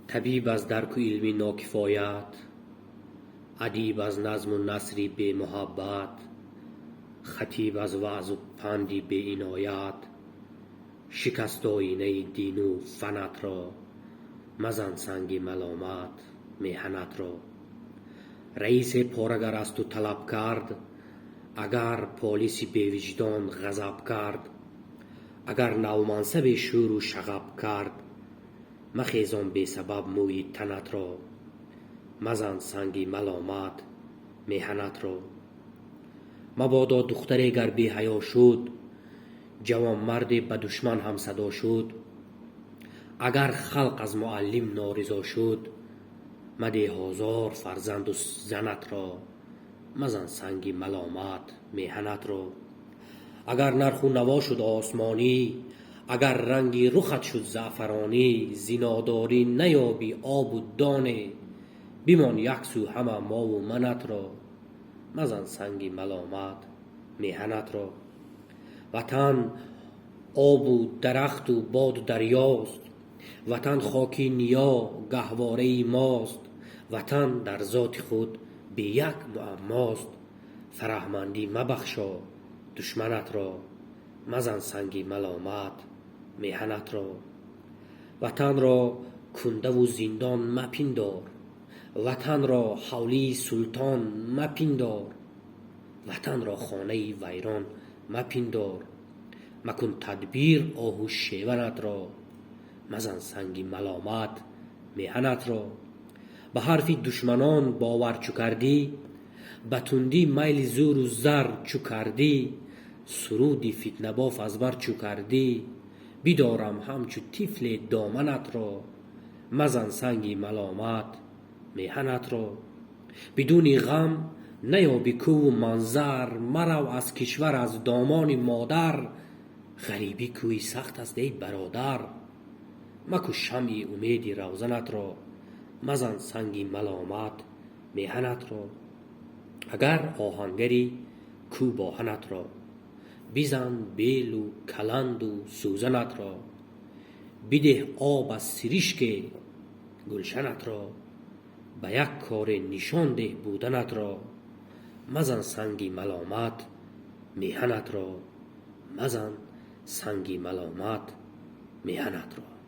طبیب از درک و علمی ناکفایت، ادیب از نظم و نثری به محبت، خطیب از وعظ و پندی به عنایت، شکست آینه دین و فنت را، مزن سنگ ملامت میهنت را. رئیس پارگر از تو طلب کرد، اگر پالیسی به وجدان غضب کرد، اگر نومنصب شور و شغب کرد، مخیزان بی سبب موی تنت را، مزن سنگ ملامت میهنت را. مبادا دختری گر بی حیا شد، جوان مرد به دشمن هم صدا شد، اگر خلق از معلم نارضا شد، مده هزار فرزند و زنت را، مزن سنگ ملامت میهنت را. اگر نرخ و نوا شد آسمانی، اگر رنگی رخت شد زعفرانی، زیناداری نیابی آب و دانه، بمان یک سو همه ما و منت را، مزن سنگ ملامت میهنت را. وطن آب و درخت و باد و دریاست، وطن خاکی نیا گهواره ماست، وطن در ذات خود به یک معماست، فرهمندی مبخشا دشمنت را، مزن سنگ ملامت میهنت را. وطن را کنده و زندان مپندار، وطن را حولی سلطان مپندار، وطن را خانه ویران مپندار، مکن تدبیر آه و شیونت را، مزن سنگ ملامت میهنت را. به حرف دشمنان باور چو کردی، به تندی میل زور و زر چو کردی، سرودی فتنه باف از بر چو کردی، بیدارم همچو طفل دامنت را، مزن سنگ ملامت میهنت را. بدون غم نیابی کو و منظر، مرو از کشور از دامان مادر، غریبی کوی سخت است ای برادر، مکش شمع امید روزنت را، مزن سنگ ملامت میهنت را. اگر آهنگری کو باهنت را، بزن بیل و کلند و سوزنت را، بده آب از سرشک گلشنت را، به یک کار نشان ده بودنت را، مزن سنگ ملامت میهنت را، مزن سنگ ملامت میهنت را.